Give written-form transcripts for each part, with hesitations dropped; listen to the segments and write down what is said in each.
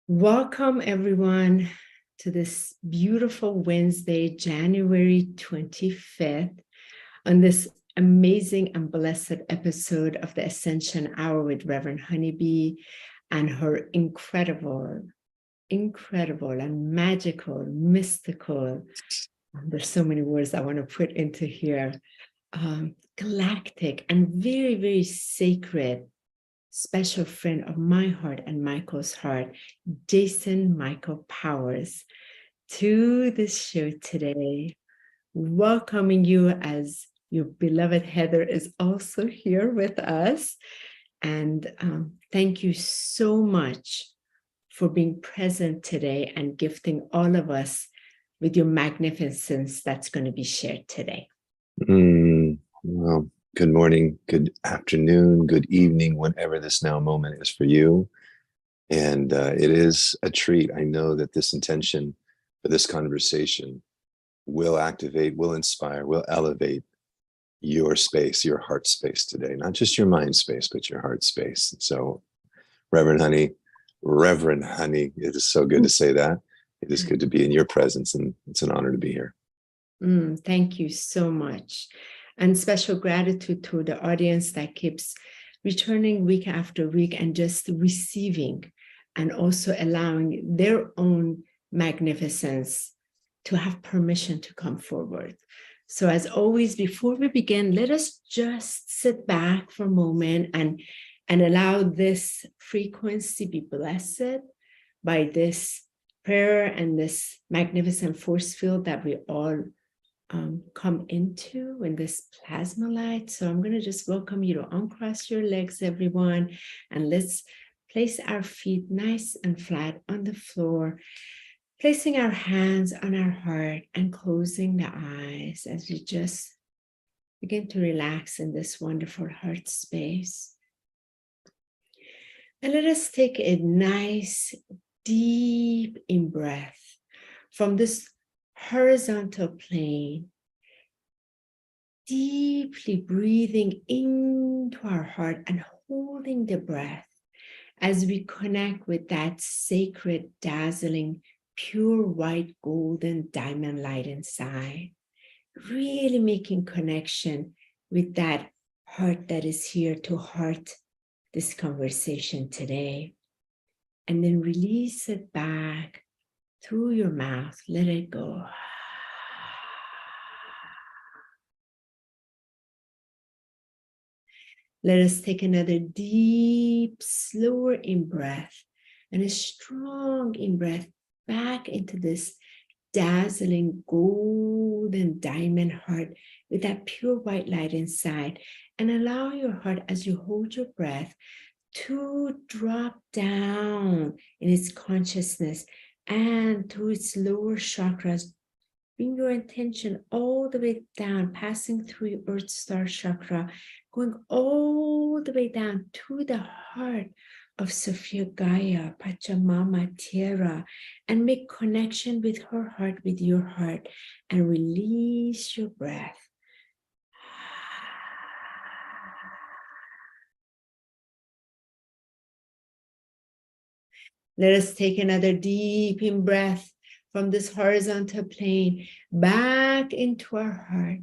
Welcome, everyone, to this beautiful Wednesday, January 25th, on this amazing and blessed episode of the Ascension Hour with Rev HoniB and her incredible and magical, mystical, there's so many words I want to put into here, galactic and very, very sacred special friend of my heart and Michael's heart, Jason Michael Powers, to this show today, welcoming you as your beloved Heather is also here with us. And thank you so much for being present today and gifting all of us with your magnificence that's going to be shared today. Well, good morning, good afternoon, good evening, whenever this now moment is for you. And it is a treat. I know that this intention for this conversation will activate, will inspire, will elevate your space, your heart space today. Not just your mind space, but your heart space. So, Reverend Honey, it is so good to say that. It is good to be in your presence, and it's an honor to be here. Thank you so much. And special gratitude to the audience that keeps returning week after week and just receiving and also allowing their own magnificence to have permission to come forward. So as always, before we begin, let us just sit back for a moment and allow this frequency be blessed by this prayer and this magnificent force field that we all come into in this plasma light. So I'm going to just welcome you to uncross your legs, everyone, and let's place our feet nice and flat on the floor, placing our hands on our heart and closing the eyes as we just begin to relax in this wonderful heart space. And let us take a nice deep in-breath from this horizontal plane, deeply breathing into our heart and holding the breath as we connect with that sacred, dazzling, pure white, golden diamond light inside, really making connection with that heart that is here to heart this conversation today. And then release it back through your mouth. Let it go. Let us take another deep, slower in-breath and a strong in-breath back into this dazzling golden diamond heart with that pure white light inside. And allow your heart, as you hold your breath, to drop down in its consciousness and to its lower chakras. Bring your intention all the way down, passing through your Earth Star chakra, going all the way down to the heart of Sophia Gaia, Pachamama, Tierra, and make connection with her heart, with your heart, and release your breath. Let us take another deep in breath from this horizontal plane back into our heart.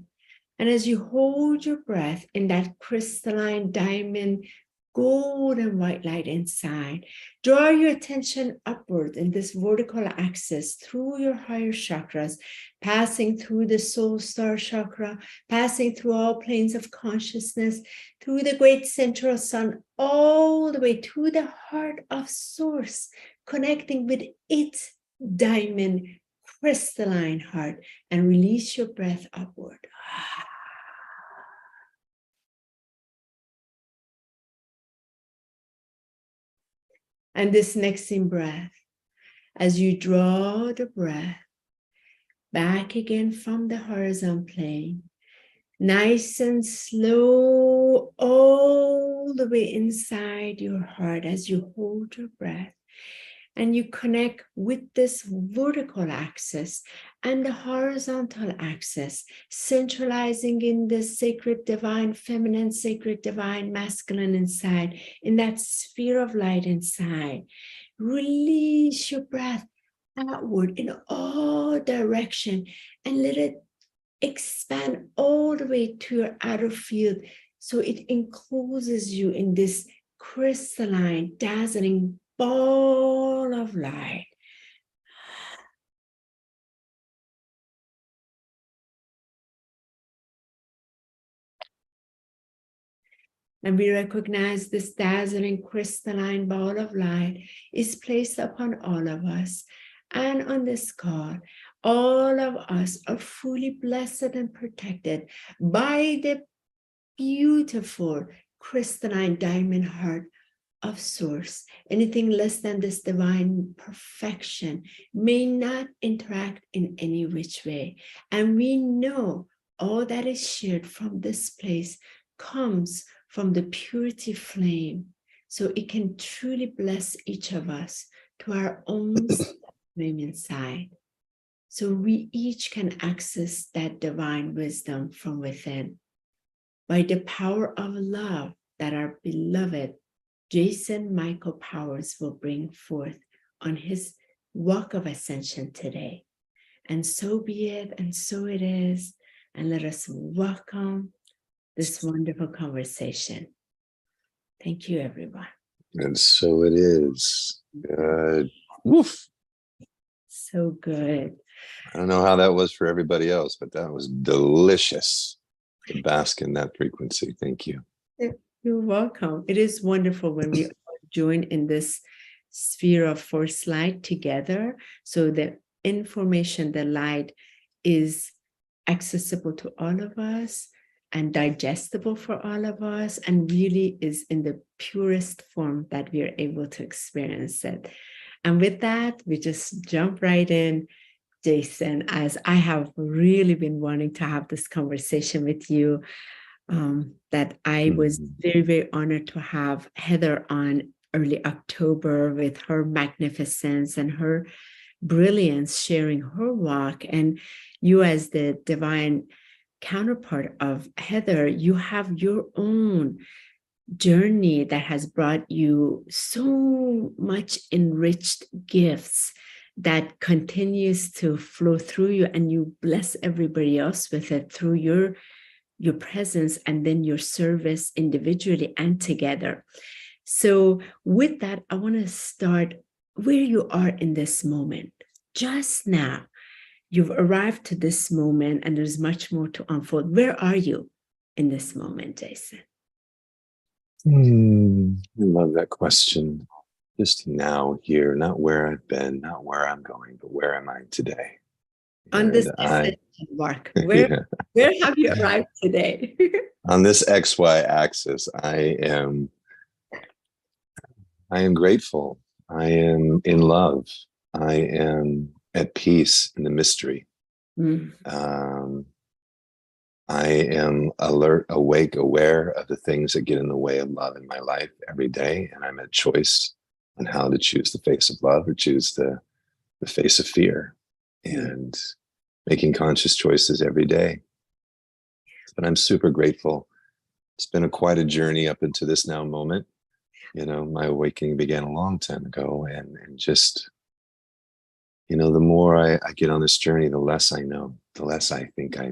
And as you hold your breath in that crystalline diamond gold and white light inside, draw your attention upward in this vertical axis through your higher chakras, passing through the soul star chakra, passing through all planes of consciousness, through the great central sun, all the way to the heart of source, connecting with its diamond crystalline heart, and release your breath upward. And this next in breath, as you draw the breath back again from the horizontal plane, nice and slow, all the way inside your heart as you hold your breath. And you connect with this vertical axis and the horizontal axis, centralizing in the sacred divine feminine, sacred divine masculine inside, in that sphere of light inside. Release your breath outward in all direction and let it expand all the way to your outer field, so it encloses you in this crystalline, dazzling ball of light. And we recognize this dazzling crystalline ball of light is placed upon all of us. And on this call, all of us are fully blessed and protected by the beautiful crystalline diamond heart of Source. Anything less than this divine perfection may not interact in any which way. And we know all that is shared from this place comes from the purity flame, so it can truly bless each of us to our own flame inside. So we each can access that divine wisdom from within by the power of love that our beloved Jason Michael Powers will bring forth on his walk of ascension today. And so be it, and so it is. And let us welcome this wonderful conversation. Thank you, everyone. And so it is. Woof. So good. I don't know how that was for everybody else, but that was delicious to bask in that frequency. Thank you. You're welcome. It is wonderful when we join in this sphere of force light together, so the information, the light is accessible to all of us and digestible for all of us, and really is in the purest form that we are able to experience it. And with that, we just jump right in, Jason, as I have really been wanting to have this conversation with you, that I was very, very honored to have Heather on early October with her magnificence and her brilliance, sharing her walk. And you, as the divine counterpart of Heather, you have your own journey that has brought you so much enriched gifts that continues to flow through you, and you bless everybody else with it through your presence and then your service individually and together. So with that, I want to start where you are in this moment. Just now, you've arrived to this moment, and there's much more to unfold. Where are you in this moment, Jason? I love that question. Just now, here, not where I've been, not where I'm going, but where am I today? On this mark, where have you arrived today? On this XY axis, I am grateful. I am in love. I am at peace in the mystery. I am alert, awake, aware of the things that get in the way of love in my life every day, and I'm at choice on how to choose the face of love or choose the face of fear, and making conscious choices every day. But I'm super grateful. It's been quite a journey up into this now moment. You know, my awakening began a long time ago, and just, you know, the more I get on this journey, the less I know, the less I think I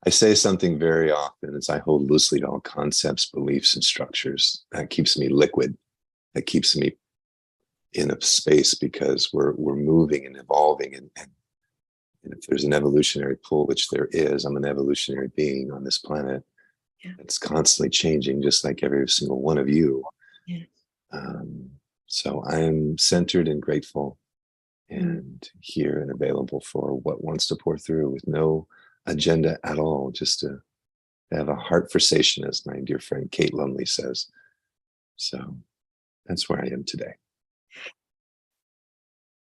say something very often, is I hold loosely to all concepts, beliefs, and structures. That keeps me liquid. That keeps me in a space, because we're moving and evolving, and if there's an evolutionary pull, which there is, I'm an evolutionary being on this planet. Yeah. It's constantly changing, just like every single one of you. Yeah. So I am centered and grateful, and here and available for what wants to pour through, with no agenda at all, just to have a heart forsation, as my dear friend Kate Lumley says. So that's where I am today.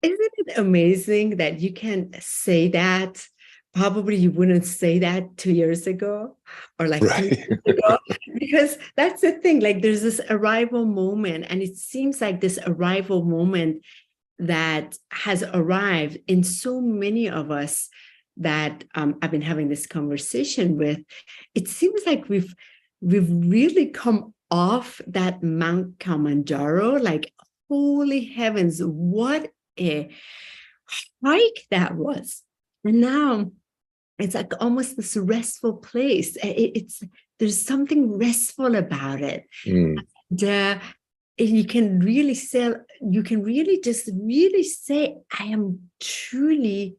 Isn't it amazing that you can say that? Probably you wouldn't say that 2 years ago, or like 3 years ago, because that's the thing. Like, there's this arrival moment, and it seems like this arrival moment that has arrived in so many of us that I've been having this conversation with. It seems like we've really come off that Mount Kilimanjaro, like holy heavens, what a hike that was. And now it's like almost this restful place. There's something restful about it. You can really just really say, I am truly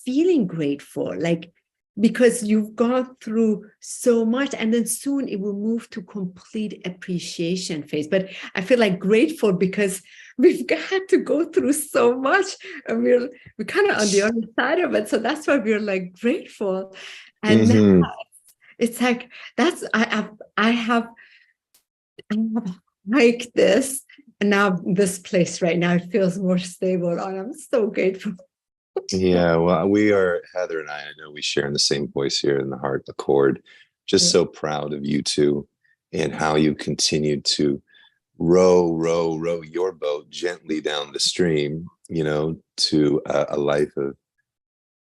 feeling grateful, like, because you've gone through so much, and then soon it will move to complete appreciation phase. But I feel like grateful because we've had to go through so much, and we're kind of on the other side of it. So that's why we're like grateful. And now it's like, I have like this, and now this place right now, it feels more stable, and I'm so grateful. Yeah, well, we are, Heather and I know we share in the same voice here in the heart accord. Just so proud of you two and how you continued to row your boat gently down the stream, to a life of,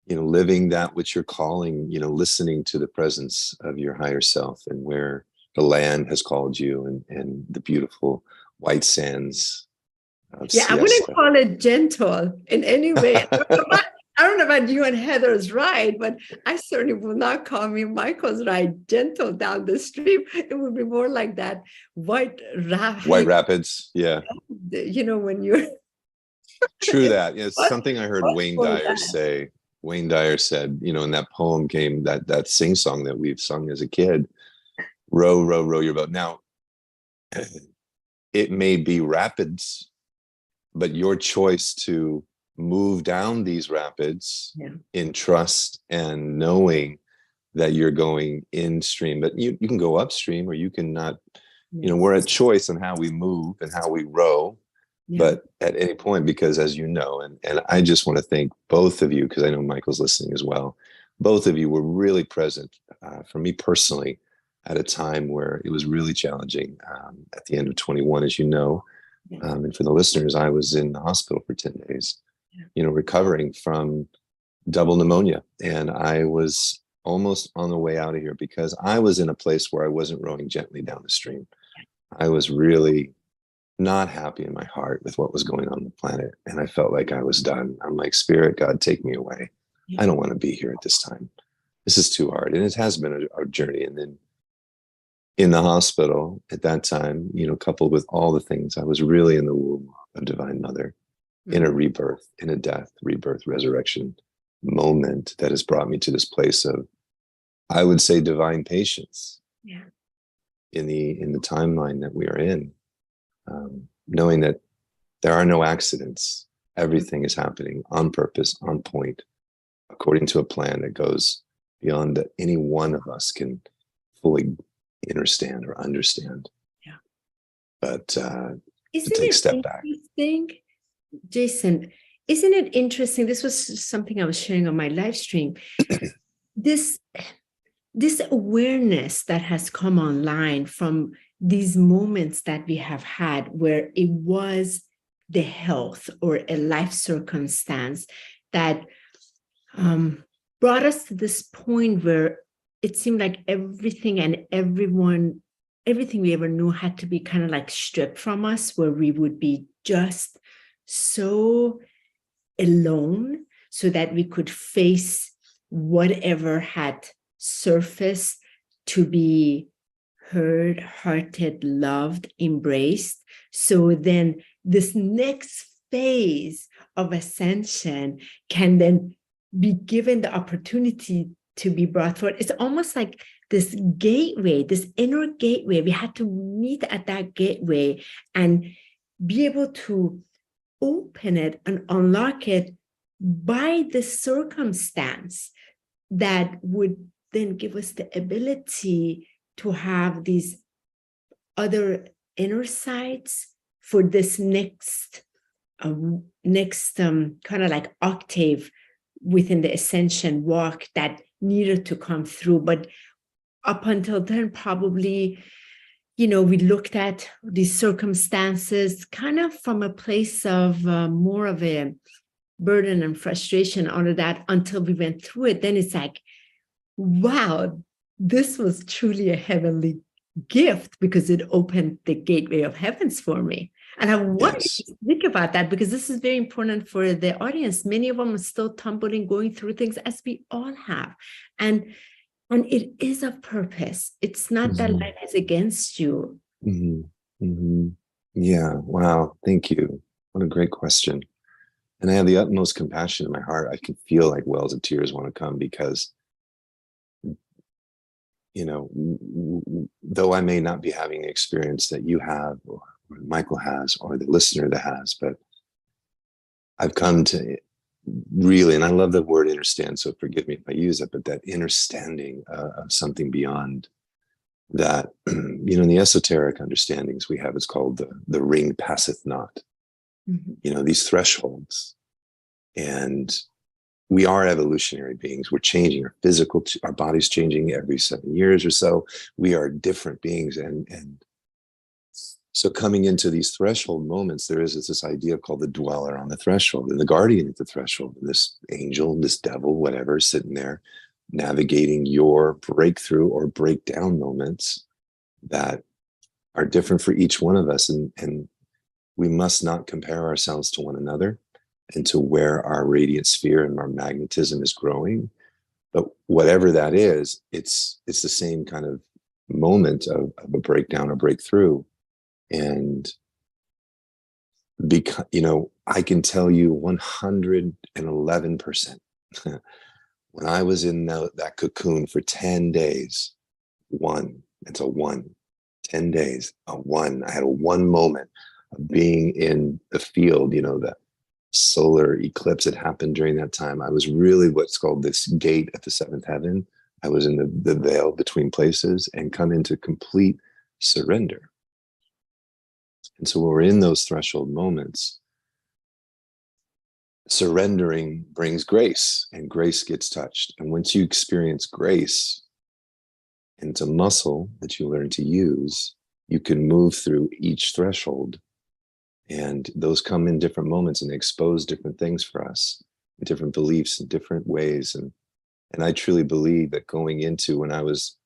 living that which you're calling, listening to the presence of your higher self and where the land has called you, and the beautiful white sands of siesta. I wouldn't call it gentle in any way. I don't know about you and Heather's ride, but I certainly will not call me Michael's ride gentle down the stream. It would be more like that white rapids. Yeah. When you're true that. It's something I heard Wayne Dyer say. Wayne Dyer said, in that poem came that sing song that we've sung as a kid. Row your boat. Now, it may be rapids, but your choice to move down these rapids in trust and knowing that you're going in stream, but you can go upstream or you can not, we're at choice on how we move and how we row, but at any point, because as you know, and I just want to thank both of you, because I know Michael's listening as well. Both of you were really present for me personally at a time where it was really challenging at the end of 21, as you know. And for the listeners, I was in the hospital for 10 days, recovering from double pneumonia. And I was almost on the way out of here because I was in a place where I wasn't rowing gently down the stream. I was really not happy in my heart with what was going on the planet. And I felt like I was done. I'm like, Spirit, God, take me away. I don't want to be here at this time. This is too hard. And it has been a journey. And then in the hospital at that time, coupled with all the things, I was really in the womb of Divine Mother, in a rebirth, in a death, rebirth, resurrection moment that has brought me to this place of, I would say, divine patience in the timeline that we are in, knowing that there are no accidents. Everything is happening on purpose, on point, according to a plan that goes beyond that any one of us can fully understand. But to take a step back. Jason, isn't it interesting? This was something I was sharing on my live stream. This awareness that has come online from these moments that we have had where it was the health or a life circumstance that brought us to this point where it seemed like everything and everything we ever knew had to be kind of like stripped from us, where we would be just so alone so that we could face whatever had surfaced, to be heard, hearted, loved, embraced. So then this next phase of ascension can then be given the opportunity to be brought forward. It's almost like this gateway, this inner gateway. We had to meet at that gateway and be able to open it and unlock it by the circumstance that would then give us the ability to have these other inner sides for this next kind of like octave within the ascension walk that needed to come through. But up until then, probably, we looked at these circumstances kind of from a place of more of a burden and frustration, all of that, until we went through it. Then it's like, wow, this was truly a heavenly gift because it opened the gateway of heavens for me. And I want Yes. to think about that because this is very important for the audience. Many of them are still tumbling, going through things as we all have. And it is a purpose. It's not that life is against you. Yeah. Wow. Thank you. What a great question. And I have the utmost compassion in my heart. I can feel like wells of tears want to come because, though I may not be having the experience that you have or Michael has or the listener that has, but I've come to really, and I love the word understand, so forgive me if I use it, but that understanding of something beyond that, in the esoteric understandings we have, it's called the ring passeth not, these thresholds. And we are evolutionary beings. We're changing our body's changing every 7 years or so. We are different beings. And so coming into these threshold moments, there is this idea called the dweller on the threshold and the guardian at the threshold, and this angel, this devil, whatever, sitting there navigating your breakthrough or breakdown moments that are different for each one of us. And we must not compare ourselves to one another and to where our radiant sphere and our magnetism is growing. But whatever that is, it's the same kind of moment of a breakdown or breakthrough. And because, I can tell you 111%, when I was in that cocoon for 10 days, 10 days, I had a one moment of being in the field, the solar eclipse had happened during that time. I was really what's called this gate at the seventh heaven. I was in the veil between places and come into complete surrender. And so when we're in those threshold moments, surrendering brings grace, and grace gets touched. And once you experience grace, and it's a muscle that you learn to use, you can move through each threshold. And those come in different moments and they expose different things for us, different beliefs in different ways. And I truly believe that going into when I was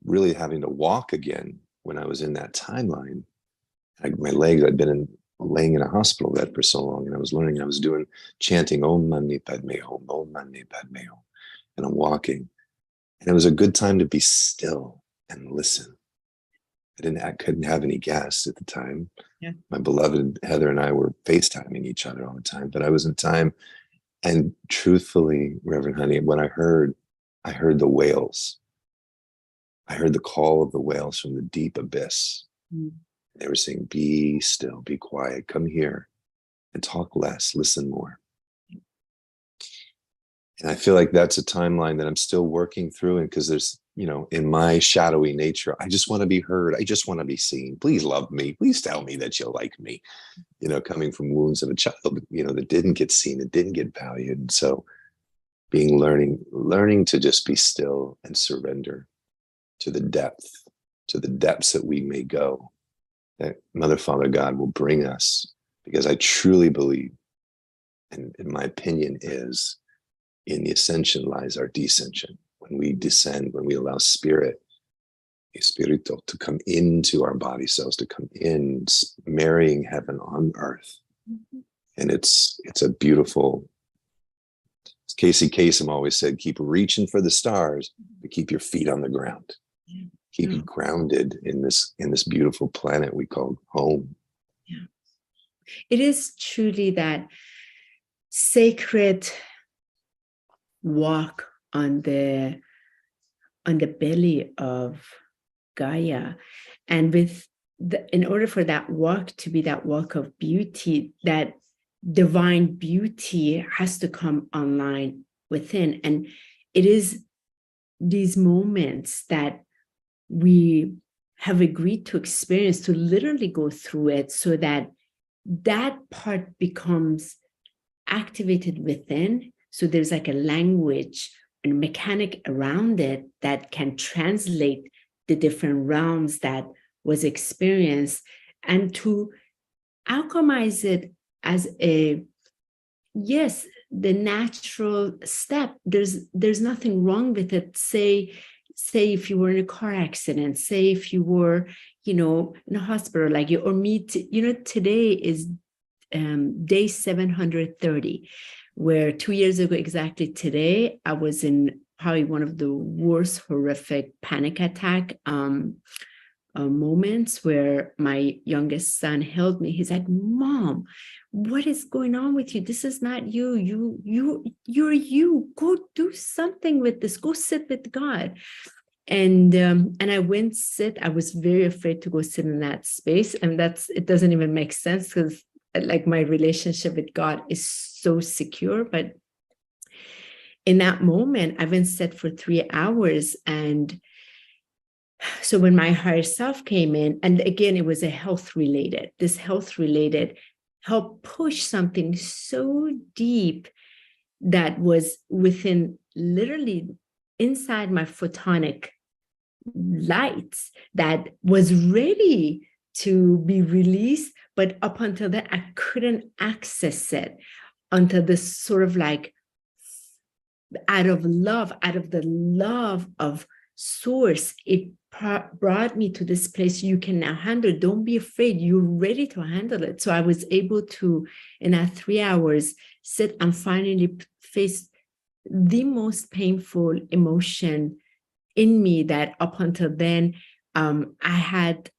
really having to walk again, when I was in that timeline, my legs, I'd been laying in a hospital bed for so long, and I was doing chanting Om Mani Padme Hum, Om Mani Padme Hum, and I'm walking. And it was a good time to be still and listen. I couldn't have any guests at the time. Yeah. My beloved Heather and I were FaceTiming each other all the time, but I was in time. And truthfully, Reverend Honey, when I heard the whales. I heard the call of the whales from the deep abyss. They were saying, be still, be quiet, come here and talk less, listen more. And I feel like that's a timeline that I'm still working through. And because there's, in my shadowy nature, I just want to be heard. I just want to be seen. Please love me. Please tell me that you like me, coming from wounds of a child, that didn't get seen, it didn't get valued. And so learning to just be still and surrender to the depths that we may go, that Mother, Father, God will bring us, because I truly believe, and in my opinion is, in the ascension lies our descension. When we descend, when we allow spirit, espirito, to come into our body cells, to come in, marrying heaven on earth. And it's a beautiful, Casey Kasem always said, keep reaching for the stars, but keep your feet on the ground. Keep you grounded in this beautiful planet we call home. Yeah. It is truly that sacred walk on the belly of Gaia, and in order for that walk to be that walk of beauty, that divine beauty has to come online within. And it is these moments that we have agreed to experience, to literally go through it, so that part becomes activated within. So there's like a language and mechanic around it that can translate the different realms that was experienced, and to alchemize it as the natural step. There's nothing wrong with it. Say if you were in a car accident, say if you were, in a hospital like you, or today is day 730, where 2 years ago exactly today, I was in probably one of the worst horrific panic attack moments, where my youngest son held me. He's like, "Mom, what is going on with you? This is not you. You're you. Go do something with this. Go sit with God." And I went sit. I was very afraid to go sit in that space, and it doesn't even make sense, because like my relationship with God is so secure. But in that moment, I went sit for 3 hours, and so when my higher self came in, and again, it was this health related helped push something so deep that was within, literally inside my photonic lights, that was ready to be released. But up until that, I couldn't access it until this sort of like out of the love of source, it brought me to this place. You can now handle it. Don't be afraid. You're ready to handle it. So I was able to, in that 3 hours, sit and finally face the most painful emotion in me that up until then I had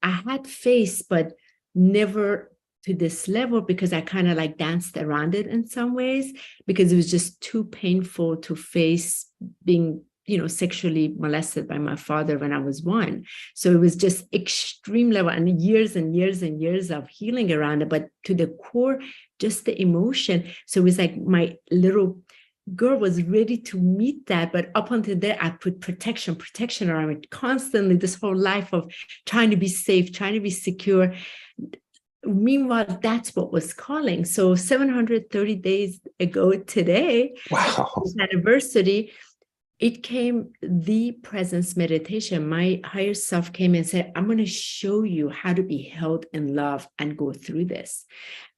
faced, but never to this level, because I kind of like danced around it in some ways, because it was just too painful to face being sexually molested by my father when I was 1. So it was just extreme level, and years and years and years of healing around it. But to the core, just the emotion. So it was like my little girl was ready to meet that. But up until there, I put protection around it constantly, this whole life of trying to be safe, trying to be secure. Meanwhile, that's what was calling. So 730 days ago today, Wow. anniversary, it came the presence meditation. My higher self came and said, "I'm going to show you how to be held in love and go through this."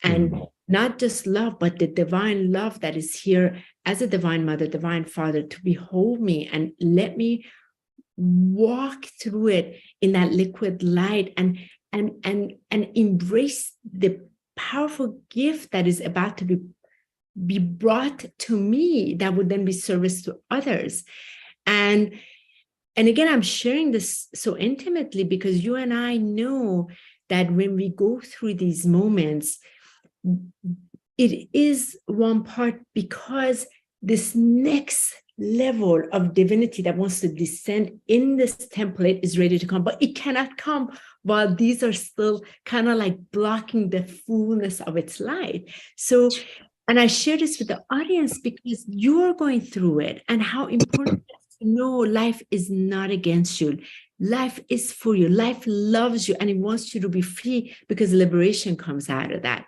And not just love, but the divine love that is here as a divine mother, divine father, to behold me and let me walk through it in that liquid light, and embrace the powerful gift that is about to be brought to me, that would then be service to others. And again, I'm sharing this so intimately because you and I know that when we go through these moments, it is one part because this next level of divinity that wants to descend in this template is ready to come, but it cannot come while these are still kind of like blocking the fullness of its light. So, and I share this with the audience because you're going through it, and how important it is to know life is not against you. Life is for you. Life loves you, and it wants you to be free, because liberation comes out of that.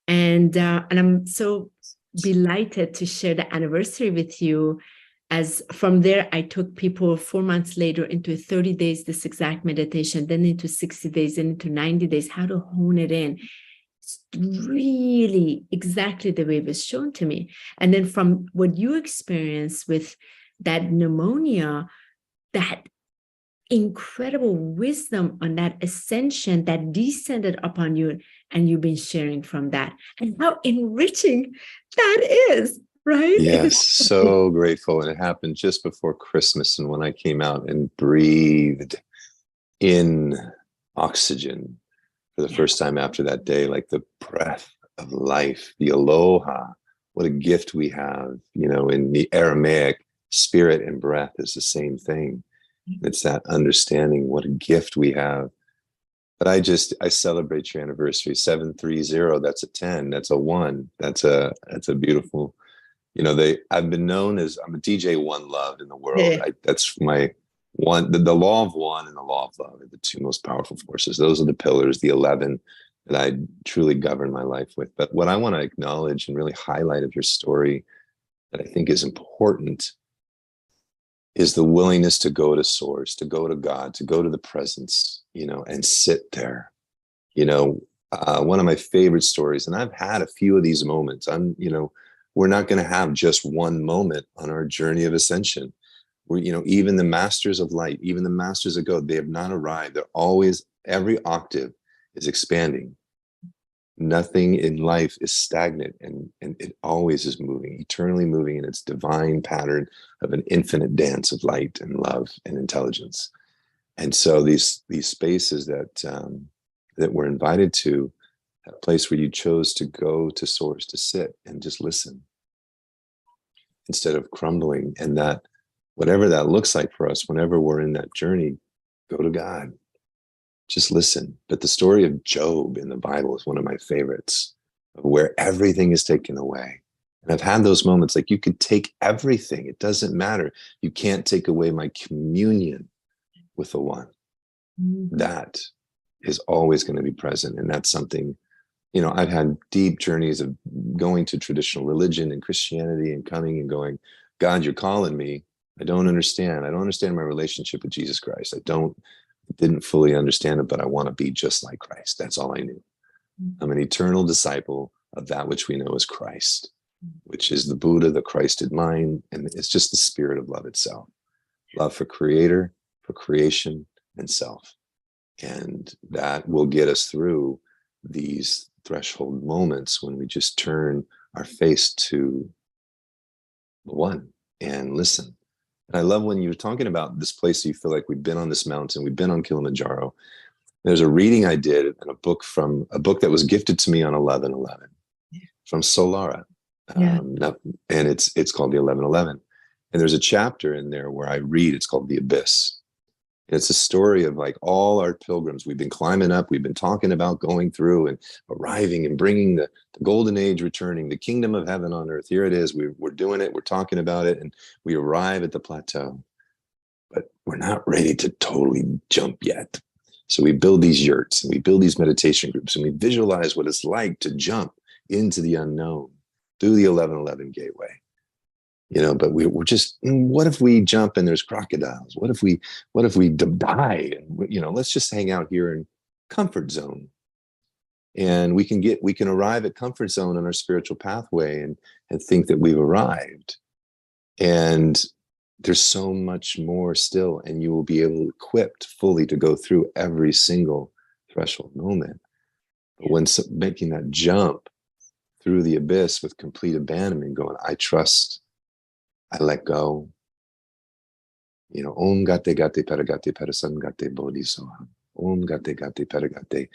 And I'm so delighted to share the anniversary with you. As from there, I took people 4 months later into 30 days, this exact meditation, then into 60 days, and into 90 days, how to hone it in. It's really exactly the way it was shown to me. And then from what you experienced with that pneumonia, that incredible wisdom on that ascension that descended upon you, and you've been sharing from that, and how enriching that is, right? Yes, so grateful. And it happened just before Christmas, and when I came out and breathed in oxygen for the first time after that day, like the breath of life, the aloha, what a gift we have. In the Aramaic, spirit and breath is the same thing. It's that understanding, what a gift we have. But I celebrate your anniversary. 730, that's a 10, that's a 1, that's a beautiful, I've been known as, I'm a DJ one love in the world. Yeah. That's my one, the law of one and the law of love are the two most powerful forces. Those are the pillars, the 11 that I truly govern my life with. But what I want to acknowledge and really highlight of your story that I think is important is the willingness to go to source, to go to God, to go to the presence, and sit there. One of my favorite stories, and I've had a few of these moments. We're not going to have just one moment on our journey of ascension. Even the masters of light, even the masters of God, they have not arrived. They're always Every octave is expanding. Nothing in life is stagnant, and it always is moving, eternally moving in its divine pattern of an infinite dance of light and love and intelligence. And so these spaces that that we're invited to, a place where you chose to go to source, to sit and just listen instead of crumbling, and that whatever that looks like for us, whenever we're in that journey, go to God. Just listen. But the story of Job in the Bible is one of my favorites, where everything is taken away. And I've had those moments, like, you could take everything, it doesn't matter. You can't take away my communion with the one. That is always going to be present. And that's something, you know, I've had deep journeys of going to traditional religion and Christianity and coming and going, God, you're calling me. I don't understand. I don't understand my relationship with Jesus Christ. Didn't fully understand it, but I want to be just like Christ. That's all I knew. I'm an eternal disciple of that which we know as Christ, which is the Buddha, the Christed mind, and it's just the spirit of love itself. Love for creator, for creation, and self. And that will get us through these threshold moments when we just turn our face to the one and listen. And I love when you're talking about this place that you feel like we've been on this mountain, we've been on Kilimanjaro. There's a reading I did in a book that was gifted to me on 11/11 from Solara. And it's called the 11/11. And there's a chapter in there where I read, it's called The Abyss. And it's a story of like all our pilgrims. We've been climbing up, we've been talking about going through and arriving and bringing the golden age returning, the kingdom of heaven on earth. Here it is, we're doing it, we're talking about it, and we arrive at the plateau. But we're not ready to totally jump yet. So we build these yurts and we build these meditation groups and we visualize what it's like to jump into the unknown through the 11/11 gateway. You know, but we're just, what if we jump and there's crocodiles? What if we die? And, you know, let's just hang out here in comfort zone. And we can arrive at comfort zone on our spiritual pathway and think that we've arrived. And there's so much more still, and you will be equipped fully to go through every single threshold moment. But when making that jump through the abyss with complete abandonment, going, I trust, I let go. You know, Om Gate Gate Paragate Parasan Gate Bodhisoham. Om Gate Gate Paragate.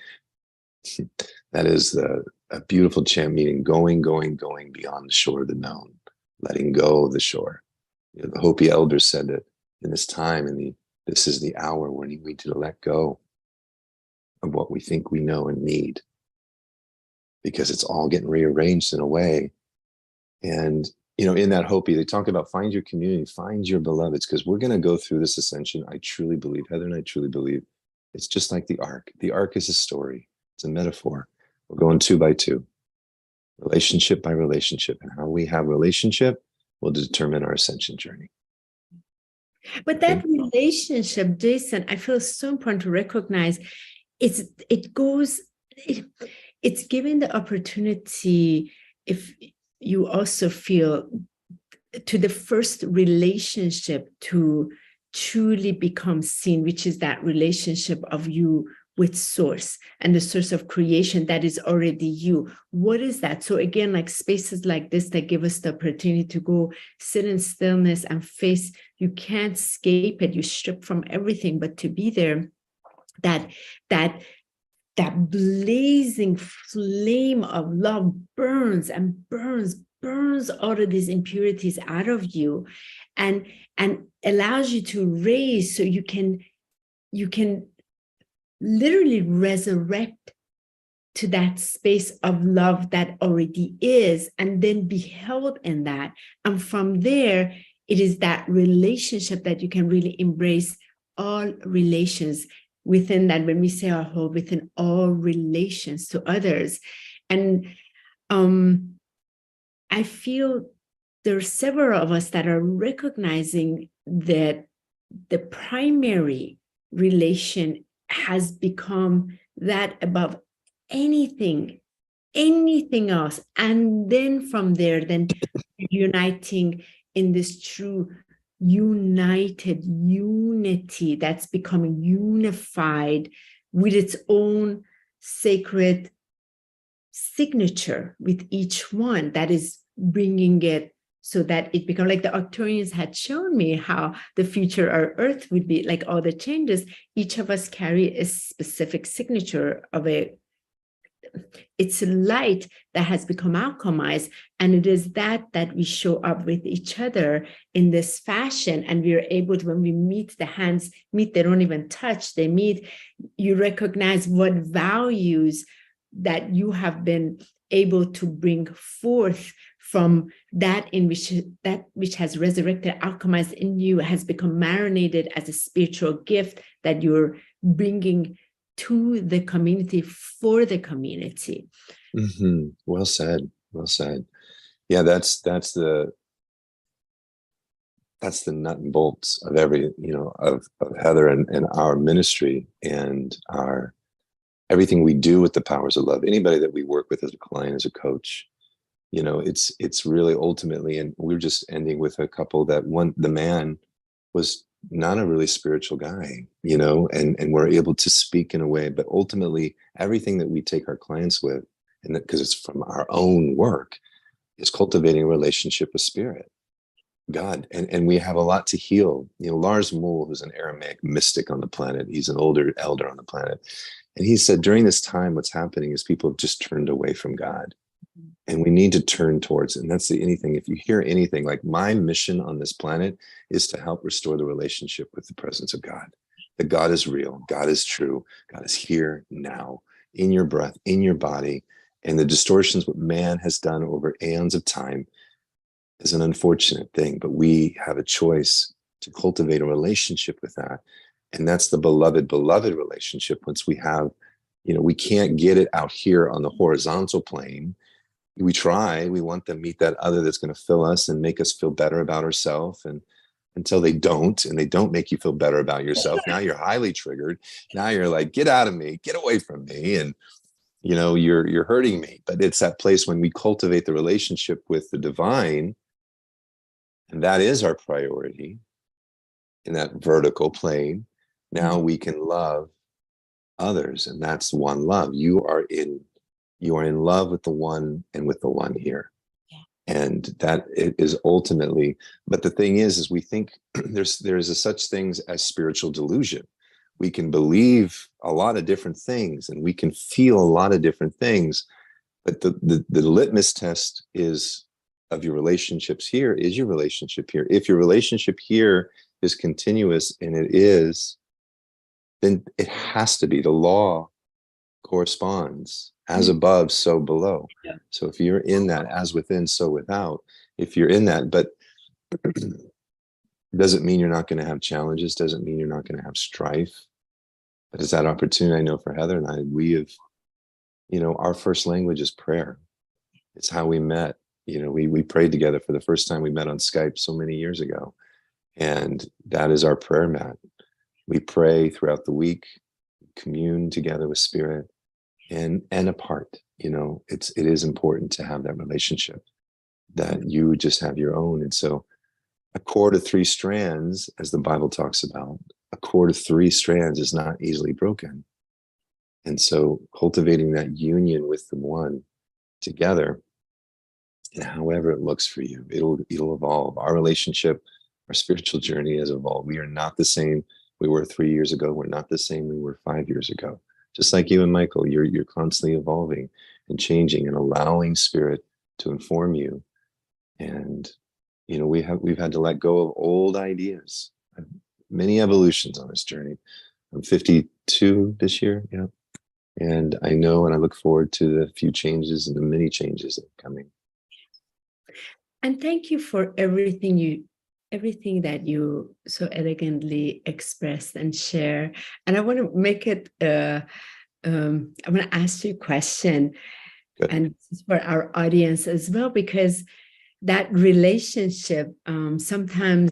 That is a beautiful chant, meaning going beyond the shore of the known, letting go of the shore. You know, the Hopi elders said that in this time, this is the hour when we need to let go of what we think we know and need, because it's all getting rearranged in a way. And you know, in that Hopi, they talk about find your community, find your beloveds, because we're going to go through this ascension. I truly believe, Heather and I truly believe, it's just like the ark. The ark is a story. It's a metaphor. We're going 2 by 2, relationship by relationship, and how we have relationship will determine our ascension journey. But that relationship, Jason, I feel so important to recognize. It's given the opportunity, if you also feel, to the first relationship to truly become seen, which is that relationship of you with source and the source of creation that is already you. What is that? So again, like spaces like this that give us the opportunity to go sit in stillness and face, you can't escape it, you strip from everything, but to be there, that blazing flame of love burns and burns all of these impurities out of you and allows you to raise, so you can literally resurrect to that space of love that already is, and then be held in that. And from there, it is that relationship that you can really embrace all relations within that. When we say our whole, within all relations to others. And I feel there are several of us that are recognizing that the primary relation has become that above anything else. And then from there, then uniting in this true united unity that's becoming unified with its own sacred signature with each one that is bringing it so that it becomes like the Arcturians had shown me how the future of Earth would be, like all the changes. Each of us carry a specific signature of it's a light that has become alchemized, and it is that we show up with each other in this fashion, and we are able to, when we meet, the hands meet, they don't even touch, they meet, you recognize what values that you have been able to bring forth from that which has resurrected, alchemized in you, has become marinated as a spiritual gift that you're bringing to the community, for the community. Mm-hmm. Well said. Well said. Yeah, that's the nut and bolts of every, of Heather and our ministry, and everything we do with the powers of love. Anybody that we work with as a client, as a coach, it's really ultimately, and we were just ending with a couple that the man was not a really spiritual guy, and we're able to speak in a way, but ultimately everything that we take our clients with, and that, because it's from our own work, is cultivating a relationship with Spirit, God. And we have a lot to heal. Lars Mohl, who's an Aramaic mystic on the planet, he's an older elder on the planet. And he said, during this time, what's happening is people have just turned away from God. And we need to turn towards it. And that's anything. If you hear anything, like, my mission on this planet is to help restore the relationship with the presence of God. That God is real, God is true, God is here now, in your breath, in your body. And the distortions what man has done over aeons of time is an unfortunate thing, but we have a choice to cultivate a relationship with that. And that's the beloved relationship. Once we have, we can't get it out here on the horizontal plane. We try, we want to meet that other that's going to fill us and make us feel better about ourselves. And until they don't, and they don't make you feel better about yourself, now you're highly triggered. Now you're like, get out of me, get away from me. And, you're hurting me. But it's that place when we cultivate the relationship with the divine, and that is our priority in that vertical plane. Now we can love others, and that's one love. You are in love with the one, and with the one here. Yeah. And that is ultimately, but the thing is we think there's a such things as spiritual delusion. We can believe a lot of different things, and we can feel a lot of different things, but the litmus test is of your relationships here is your relationship here. If your relationship here is continuous, and it is, then it has to be. The law corresponds. As above, so below. Yeah. So if you're in that, as within, so without, if you're in that, but doesn't mean you're not going to have challenges, doesn't mean you're not going to have strife. But it's that opportunity. I know for Heather and I, we have, our first language is prayer. It's how we met. We prayed together for the first time. We met on Skype so many years ago. And that is our prayer mat. We pray throughout the week, commune together with Spirit. And apart, it is important to have that relationship, that you just have your own. And so a cord of 3 strands, as the Bible talks about, a cord of 3 strands is not easily broken. And so cultivating that union with the one together, and however it looks for you, it'll evolve. Our relationship, our spiritual journey has evolved. We are not the same we were 3 years ago. We're not the same we were 5 years ago. Just like you and Michael, you're constantly evolving and changing and allowing Spirit to inform you. And we've had to let go of old ideas. Many evolutions on this journey. I'm 52 this year, yeah. And I know, and I look forward to the few changes and the many changes that are coming. And thank you for everything that you so elegantly expressed and share. And I want to make it, I want to ask you a question. Good. And this is for our audience as well, because that relationship, sometimes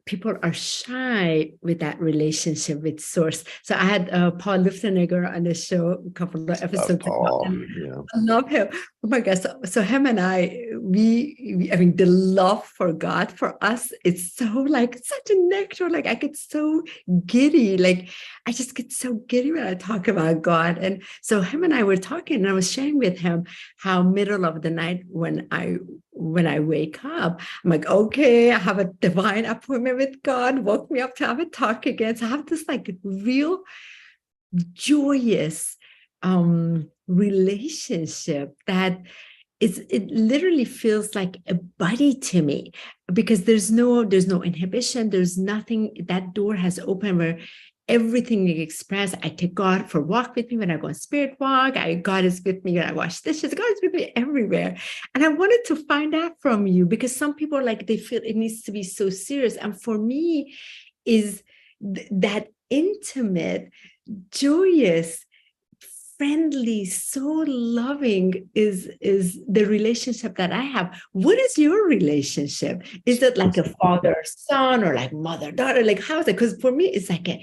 people are shy with that relationship with source. So I had Paul Luftenegger on the show a couple of episodes ago. Paul, yeah. I love him. Oh my gosh. So him and I mean, the love for God for us, it's so like such a nectar. Like I get so giddy. Like I just get so giddy when I talk about God. And so him and I were talking, and I was sharing with him how middle of the night when I wake up, I'm like, okay, I have a divine appointment with God, woke me up to have a talk again. So I have this like real joyous relationship that it literally feels like a buddy to me, because there's no inhibition, there's nothing. That door has opened where everything you express. I take God for a walk with me when I go on spirit walk. God is with me when I wash dishes. God is with me everywhere. And I wanted to find out from you, because some people like they feel it needs to be so serious. And for me, is that intimate, joyous, friendly, so loving is the relationship that I have. What is your relationship? Is it like a father-son or like mother-daughter? Like how is it? Because for me, it's like a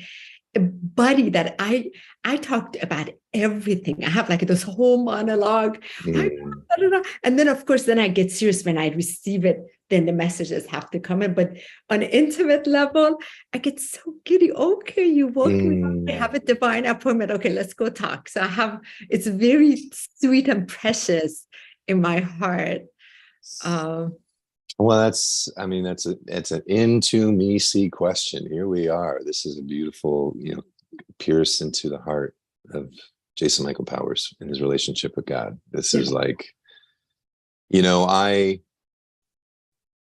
buddy that I talked about everything. I have like this whole monologue. And then of course, then I get serious when I receive it. Then the messages have to come in. But on an intimate level, I get so giddy. Okay, you woke me up. I have a divine appointment. Okay, let's go talk. So it's very sweet and precious in my heart. Well, it's an intimacy question. Here we are. This is a beautiful, pierce into the heart of Jason Michael Powers and his relationship with God. This is like,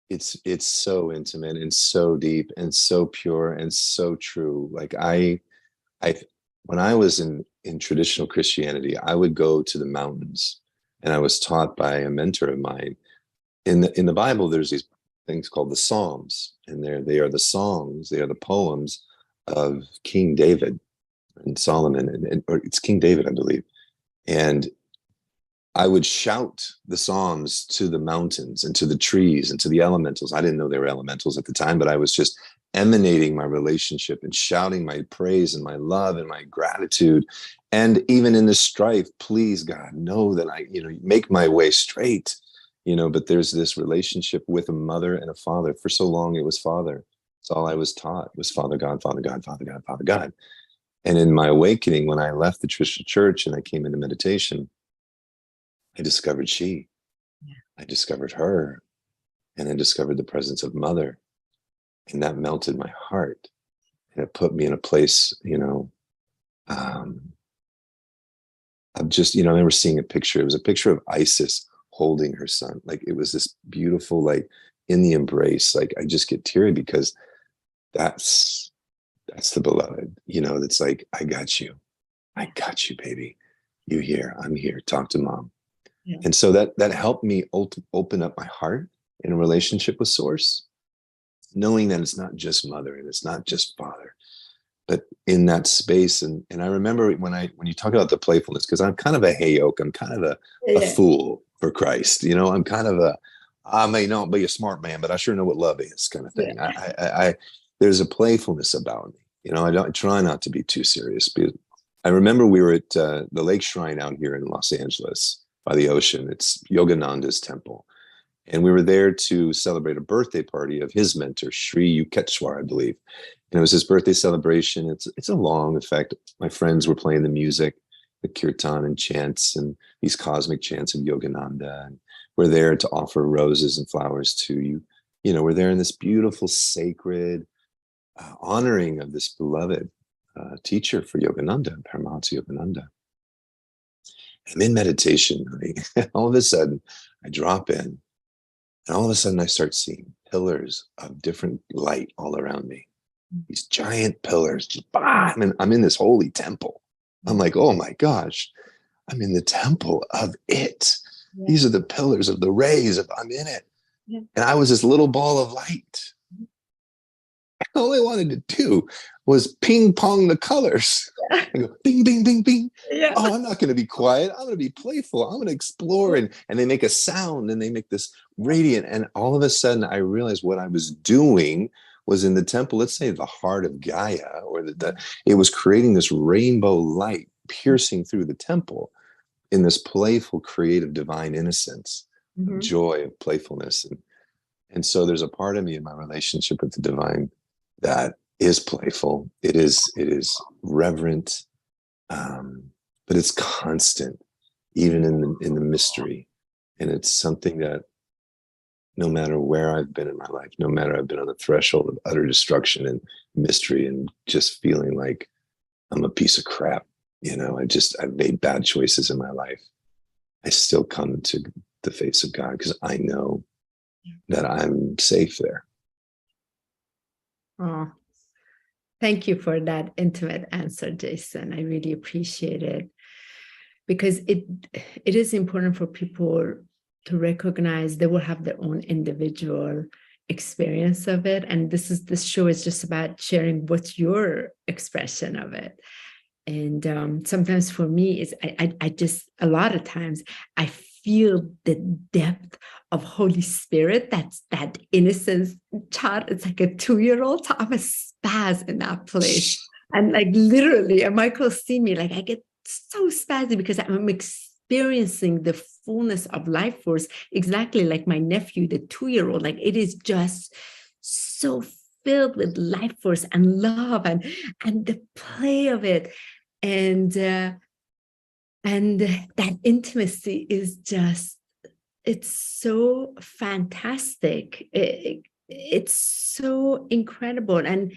it's so intimate and so deep and so pure and so true. Like when I was in traditional Christianity, I would go to the mountains, and I was taught by a mentor of mine. In the Bible, there's these things called the Psalms, and they are the songs, they are the poems of King David and Solomon, or it's King David, I believe. And I would shout the Psalms to the mountains and to the trees and to the elementals. I didn't know they were elementals at the time, but I was just emanating my relationship and shouting my praise and my love and my gratitude. And even in the strife, please, God, know that I, make my way straight. But there's this relationship with a mother and a father. For so long, it was father. It's all I was taught was Father God, Father God, Father God, Father God. And in my awakening, when I left the traditional church and I came into meditation, I discovered she. Yeah. I discovered her. And I discovered the presence of mother. And that melted my heart. And it put me in a place, of just, I remember seeing a picture. It was a picture of Isis holding her son. Like it was this beautiful, like in the embrace. Like I just get teary because that's the beloved, that's like, I got you, baby. You here, I'm here, talk to mom. Yeah. And so that helped me open up my heart in a relationship with source, knowing that it's not just mother and it's not just father, but in that space. And I remember when you talk about the playfulness, because I'm kind of a hayok, I'm kind of a fool for Christ. I'm kind of I may not be a smart man, but I sure know what love is, kind of thing. Yeah. I there's a playfulness about me. I try not to be too serious. Because I remember we were at the lake shrine out here in Los Angeles by the ocean. It's Yogananda's temple. And we were there to celebrate a birthday party of his mentor, Sri Yukteswar, I believe. And it was his birthday celebration. It's a long effect. My friends were playing the music, the kirtan and chants, and these cosmic chants of Yogananda. And we're there to offer roses and flowers to you. We're there in this beautiful, sacred honoring of this beloved teacher for Yogananda, Paramahansa Yogananda. I'm in meditation, right? All of a sudden, I drop in, and all of a sudden, I start seeing pillars of different light all around me. These giant pillars, just I'm in this holy temple. I'm like, oh my gosh, I'm in the temple of it. Yeah. These are the pillars of the rays of I'm in it. Yeah. And I was this little ball of light. All I wanted to do was ping pong the colors. Yeah. I go bing, bing, bing, bing. Yeah. Oh, I'm not going to be quiet. I'm going to be playful. I'm going to explore. And they make a sound and they make this radiant. And all of a sudden I realized what I was doing was in the temple, let's say the heart of Gaia, or it was creating this rainbow light piercing through the temple in this playful, creative, divine innocence, joy of playfulness. And so there's a part of me in my relationship with the divine that is playful. It is reverent, but it's constant, even in the mystery. And it's something that no matter where I've been in my life, no matter I've been on the threshold of utter destruction and mystery and just feeling like I'm a piece of crap, I've made bad choices in my life, I still come to the face of God because I know that I'm safe there. Oh, thank you for that intimate answer, Jason. I really appreciate it, because it is important for people to recognize they will have their own individual experience of it. And this show is just about sharing what's your expression of it. And sometimes for me, is I just, a lot of times, I feel the depth of Holy Spirit, that innocence child. It's like a 2-year-old. So I'm a spaz in that place. And like literally, and Michael see me, like I get so spazzy because I'm experiencing the fullness of life force, exactly like my nephew, the 2-year-old. Like it is just so filled with life force and love and the play of it. And that intimacy is just, it's so fantastic. It's so incredible. And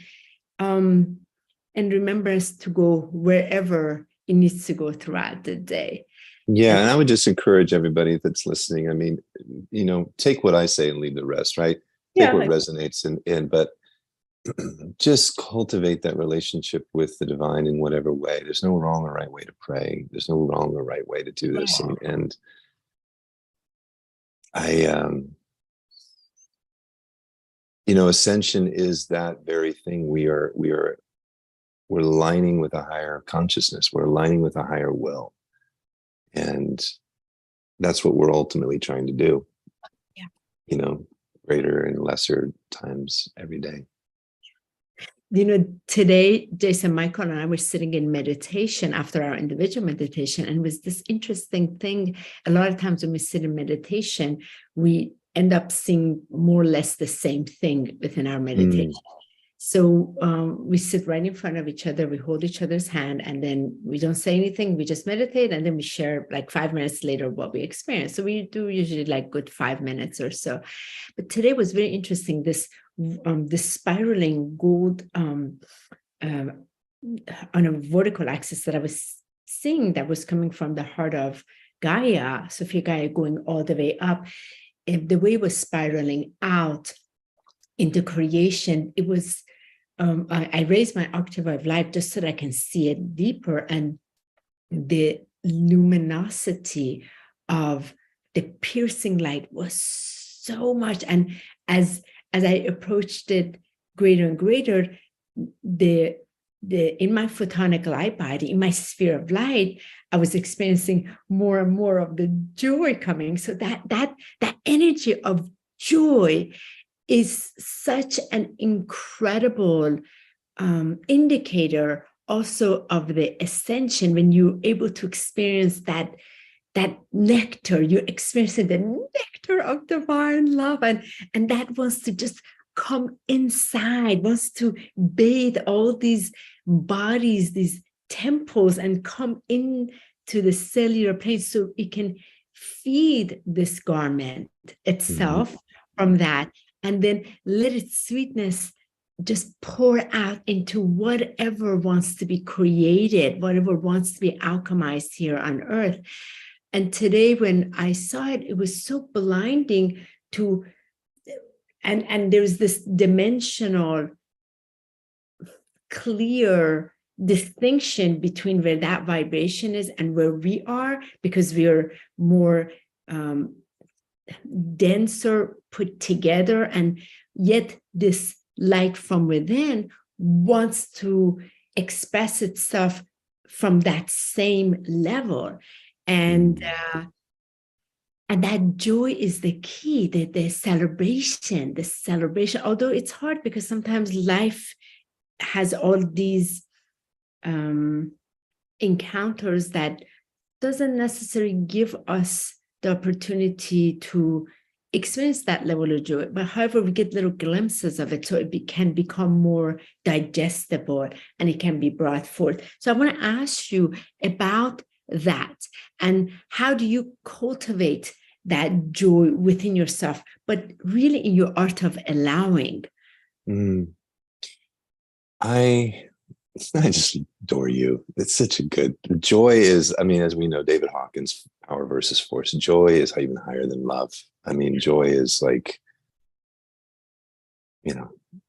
remember us to go wherever it needs to go throughout the day. Yeah, and I would just encourage everybody that's listening. I mean, take what I say and leave the rest, right? Take what resonates but just cultivate that relationship with the divine in whatever way. There's no wrong or right way to pray. There's no wrong or right way to do this. And ascension is that very thing. We're aligning with a higher consciousness. We're aligning with a higher will. And that's what we're ultimately trying to do. Yeah. Greater and lesser times every day. Today, Jason, Michael, and I were sitting in meditation after our individual meditation, and it was this interesting thing. A lot of times when we sit in meditation, we end up seeing more or less the same thing within our meditation. So we sit right in front of each other, we hold each other's hand, and then we don't say anything, we just meditate, and then we share like 5 minutes later what we experienced. So we do usually like good 5 minutes or so. But today was very interesting, this spiraling gold on a vertical axis that I was seeing, that was coming from the heart of Gaia, Sophia Gaia, going all the way up. And the way it was spiraling out into creation, it was, I raised my octave of light just so that I can see it deeper, and the luminosity of the piercing light was so much. And as I approached it greater and greater, the in my photonic light body, in my sphere of light, I was experiencing more and more of the joy coming. So that energy of joy is such an incredible indicator also of the ascension. When you're able to experience that nectar, you're experiencing the nectar of divine love, and that wants to just come inside, wants to bathe all these bodies, these temples, and come into the cellular plane so it can feed this garment itself from that, and then let its sweetness just pour out into whatever wants to be created, whatever wants to be alchemized here on earth. And today when I saw it, it was so blinding to, and there's this dimensional clear distinction between where that vibration is and where we are, because we are more denser, put together, and yet this light from within wants to express itself from that same level. And And that joy is the key, the celebration, although it's hard because sometimes life has all these encounters that doesn't necessarily give us the opportunity to experience that level of joy. But however, we get little glimpses of it, so it can become more digestible and it can be brought forth. So I want to ask you about that, and how do you cultivate that joy within yourself, but really in your art of allowing? It's not just adore you. It's such a good joy is, I mean, as we know, David Hawkins, power versus force. Joy is even higher than love. I mean, joy is like,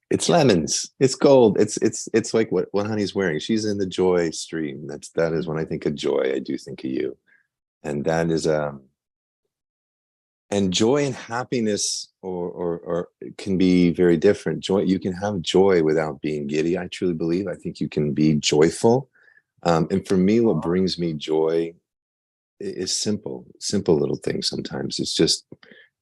it's lemons, it's gold. It's like what Honey's wearing. She's in the joy stream. That is when I think of joy, I do think of you. And that is and joy and happiness or can be very different. Joy, you can have joy without being giddy. I truly believe. I think you can be joyful. And for me, what brings me joy is simple little things. Sometimes it's just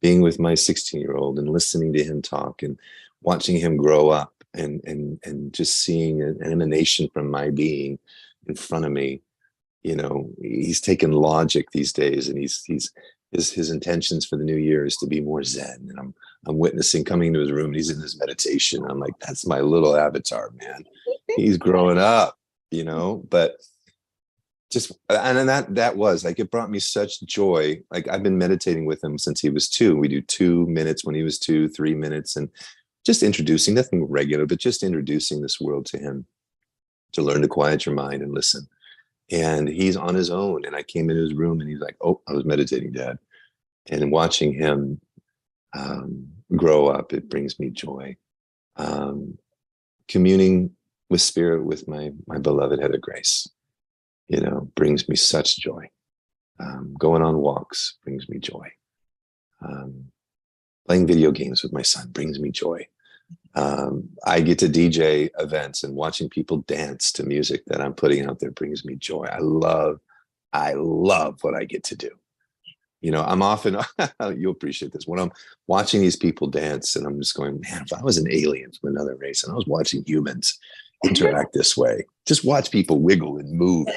being with my 16-year-old and listening to him talk and watching him grow up and just seeing an emanation from my being in front of me. He's taken logic these days, and his intentions for the new year is to be more Zen. And I'm witnessing coming into his room, and he's in this meditation. I'm like, that's my little avatar, man. He's growing up, but just, and that was like, it brought me such joy. Like, I've been meditating with him since he was 2. We do 2 minutes when he was 2, 3 minutes, and just introducing, nothing regular, but just introducing this world to him, to learn to quiet your mind and listen. And he's on his own. And I came into his room and he's like, oh, I was meditating, Dad. And watching him grow up, it brings me joy. Communing with spirit with my beloved Head of Grace, brings me such joy. Going on walks brings me joy. Playing video games with my son brings me joy. I get to DJ events, and watching people dance to music that I'm putting out there brings me joy. I love what I get to do. I'm often, you'll appreciate this, when I'm watching these people dance, and I'm just going, man, if I was an alien from another race and I was watching humans interact this way, just watch people wiggle and move.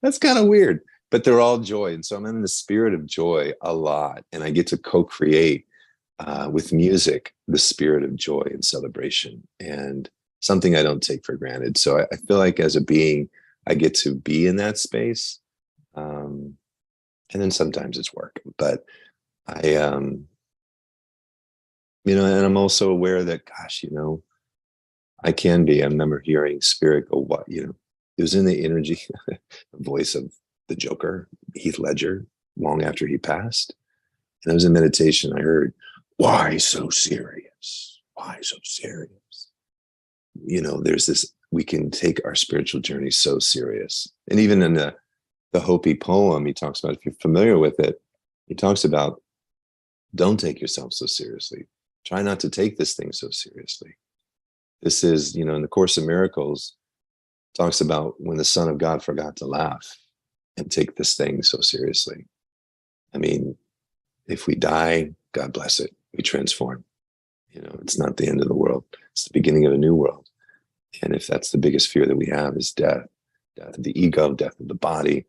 That's kind of weird, but they're all joy. And so I'm in the spirit of joy a lot, and I get to co-create with music the spirit of joy and celebration, and something I don't take for granted. So I feel like as a being, I get to be in that space. And then sometimes it's work, but and I'm also aware that, gosh, I can be. I remember hearing spirit go, what, it was in the energy, the voice of the Joker, Heath Ledger, long after he passed. And I was in meditation. I heard, why so serious? Why so serious? There's this, we can take our spiritual journey so serious. And even in the Hopi poem, he talks about, if you're familiar with it, he talks about, don't take yourself so seriously. Try not to take this thing so seriously. This is, in the Course of Miracles, talks about when the Son of God forgot to laugh and take this thing so seriously. I mean, if we die, God bless it. We transform. It's not the end of the world. It's the beginning of a new world. And if that's the biggest fear that we have is death of the ego, death of the body,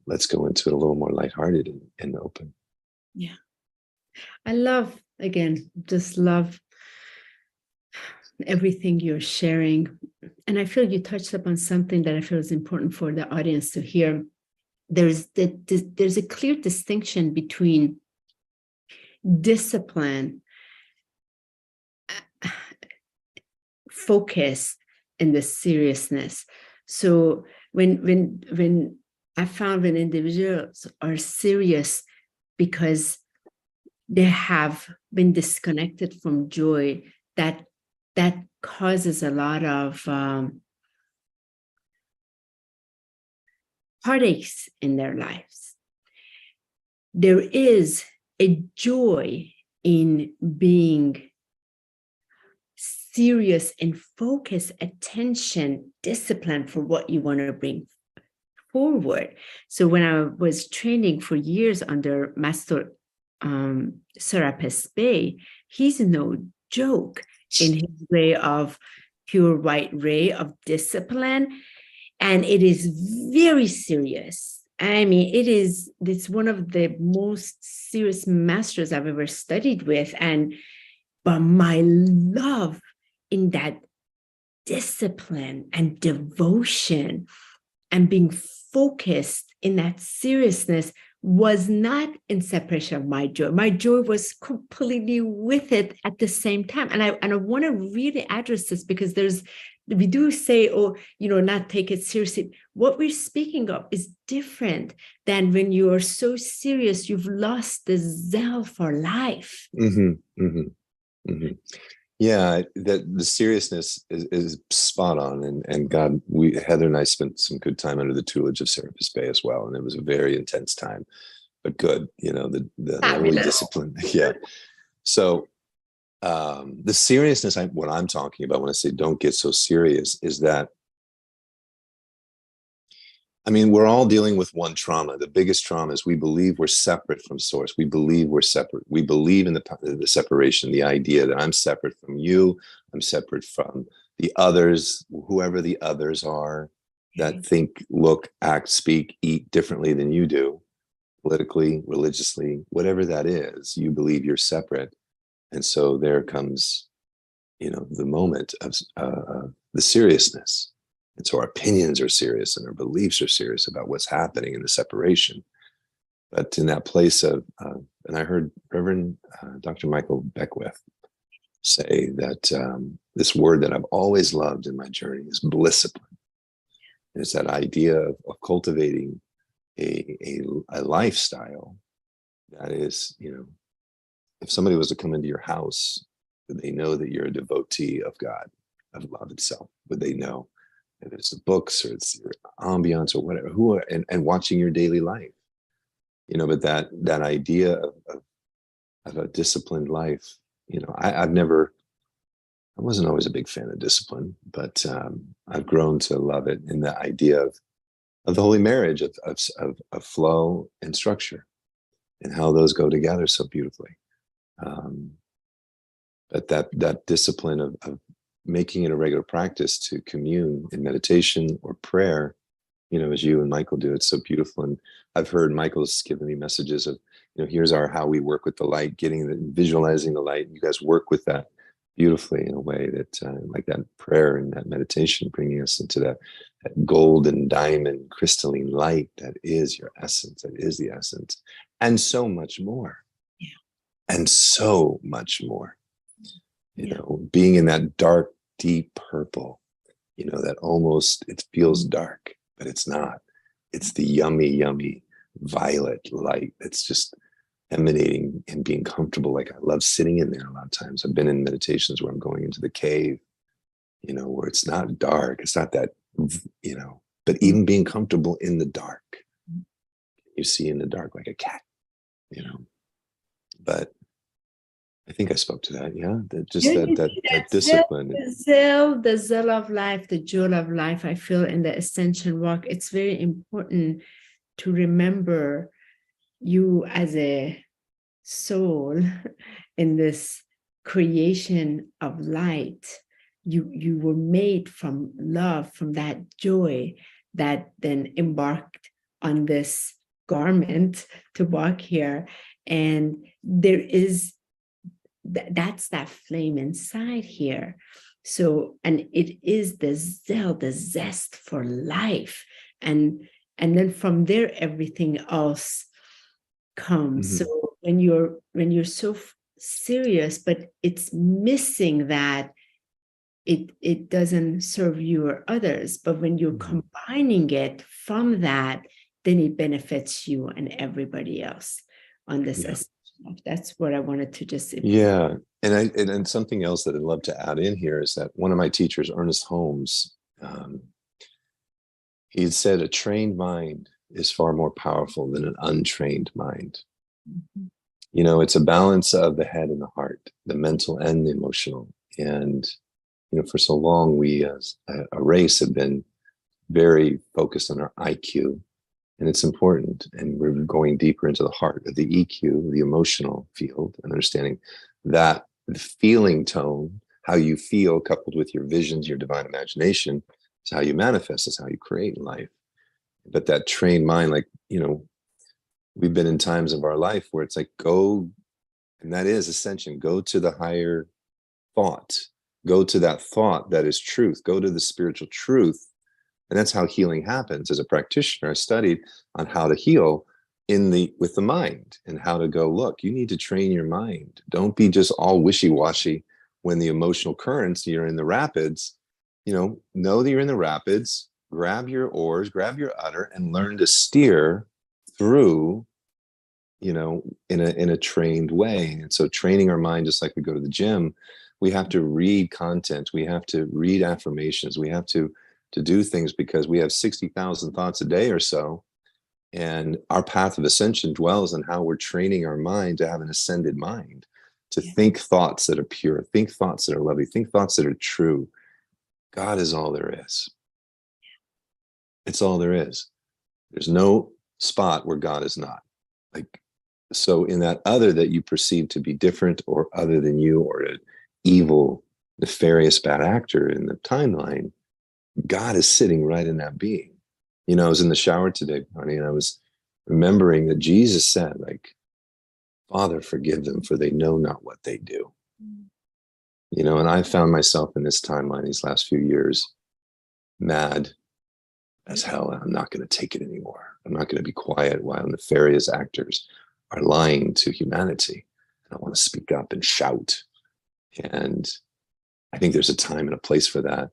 let's go into it a little more lighthearted and open. Yeah. I love everything you're sharing. And I feel you touched upon something that I feel is important for the audience to hear. There's a clear distinction between discipline, focus, and the seriousness. So when I found when individuals are serious because they have been disconnected from joy, that causes a lot of heartaches in their lives. There is a joy in being serious and focus, attention, discipline for what you want to bring forward. So when I was training for years under Master Serapis Bey, he's no joke in his way of pure white ray of discipline. And it is very serious. I mean, it's one of the most serious masters I've ever studied with. But my love in that discipline and devotion and being focused in that seriousness was not in separation of my joy. My joy was completely with it at the same time. And I want to really address this, because we do say, oh, not take it seriously. What we're speaking of is different than when you are so serious, you've lost the zeal for life. Mm-hmm, mm-hmm, mm-hmm. Yeah, that the seriousness is spot on. And God, Heather and I spent some good time under the tutelage of Serapis Bey as well. And it was a very intense time, but good, the holy discipline. Yeah. So the seriousness, what I'm talking about when I say don't get so serious, is that, I mean, we're all dealing with one trauma. The biggest trauma is we believe we're separate from source. We believe we're separate. We believe in the separation, the idea that I'm separate from you. I'm separate from the others, whoever the others are, that think, look, act, speak, eat differently than you do, politically, religiously, whatever that is. You believe you're separate. And so there comes, the moment of the seriousness. And so our opinions are serious and our beliefs are serious about what's happening in the separation. But in that place of, and I heard Reverend Dr. Michael Beckwith say that this word that I've always loved in my journey is blissipline. It's that idea of cultivating a lifestyle that is, if somebody was to come into your house, would they know that you're a devotee of God, of love itself? Would they know? If it's the books or it's your ambiance or whatever, and watching your daily life, but that idea of a disciplined life, I wasn't always a big fan of discipline, but I've grown to love it in the idea of the holy marriage of flow and structure and how those go together so beautifully. But that discipline of making it a regular practice to commune in meditation or prayer, as you and Michael do, it's so beautiful. And I've heard Michael's given me messages of, here's how we work with the light, visualizing the light. You guys work with that beautifully in a way that, like that prayer and that meditation, bringing us into that golden diamond crystalline light that is your essence, that is the essence, and so much more. Yeah. And so much more. Being in that dark, deep purple, that almost, it feels dark, but it's not. It's the yummy, yummy violet light that's just emanating and being comfortable. Like, I love sitting in there a lot of times. I've been in meditations where I'm going into the cave, where it's not dark. It's not that, but even being comfortable in the dark, you see in the dark like a cat, but I think I spoke to that. Yeah. That discipline. The zeal of life, the joy of life, I feel in the ascension walk, it's very important to remember you as a soul in this creation of light. You were made from love, from that joy that then embarked on this garment to walk here. And there is that's that flame inside here. So, and it is the zeal, the zest for life. And then from there, everything else comes. Mm-hmm. So when you're so serious, but it's missing that it doesn't serve you or others. But when you're combining it from that, then it benefits you and everybody else on this. Yeah. That's what I wanted to just. Yeah. And something else that I'd love to add in here is that one of my teachers, Ernest Holmes, he had said a trained mind is far more powerful than an untrained mind. Mm-hmm. It's a balance of the head and the heart, the mental and the emotional. And, for so long, we as a race have been very focused on our IQ, and it's important. And we're going deeper into the heart of the EQ, the emotional field, and understanding that the feeling tone, how you feel coupled with your visions, your divine imagination, is how you manifest, is how you create life. But that trained mind, like, we've been in times of our life where it's like, go, and that is ascension, go to the higher thought, go to that thought that is truth, go to the spiritual truth. And that's how healing happens. As a practitioner, I studied on how to heal with the mind, and how to go, look, you need to train your mind. Don't be just all wishy-washy when the emotional currents, you're in the rapids, know that you're in the rapids, grab your oars, grab your udder, and learn to steer through, in a trained way. And so training our mind, just like we go to the gym, we have to read content, we have to read affirmations, we have to do things, because we have 60,000 thoughts a day or so. And our path of ascension dwells on how we're training our mind to have an ascended mind, to think thoughts that are pure, think thoughts that are lovely, think thoughts that are true. God is all there is. It's all there is. There's no spot where God is not. So in that other that you perceive to be different or other than you, or an evil, nefarious, bad actor in the timeline, God is sitting right in that being. I was in the shower today, honey, and I was remembering that Jesus said, Father, forgive them, for they know not what they do. And I found myself in this timeline these last few years, mad as hell. And I'm not going to take it anymore. I'm not going to be quiet while nefarious actors are lying to humanity. And I want to speak up and shout. And I think there's a time and a place for that.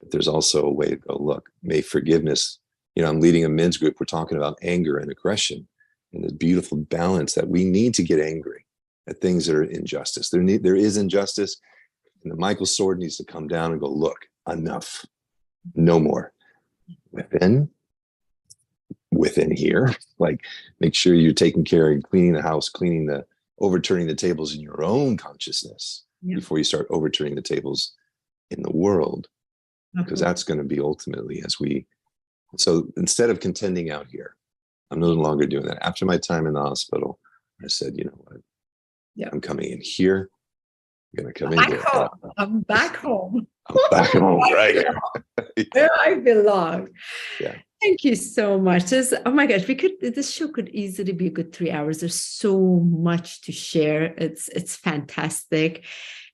But there's also a way to go, look, may forgiveness, I'm leading a men's group. We're talking about anger and aggression and the beautiful balance that we need to get angry at things that are injustice. There is injustice, and the Michael sword needs to come down and go, look, enough, no more. Within here, make sure you're taking care of cleaning the house, overturning the tables in your own consciousness before you start overturning the tables in the world, because that's going to be ultimately so instead of contending out here, I'm no longer doing that. After my time in the hospital, I said, you know what? I'm coming in here. I'm going to come in here. I'm back home. I'm back home, right here. Where I belong. Yeah. Thank you so much. Oh my gosh, this show could easily be a good 3 hours. There's so much to share. It's fantastic.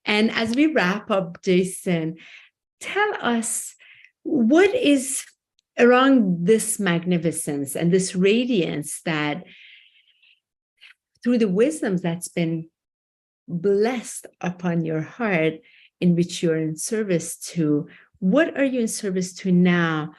And as we wrap up, Jason, tell us, what is around this magnificence and this radiance that, through the wisdoms that's been blessed upon your heart, in which you're in service to, what are you in service to now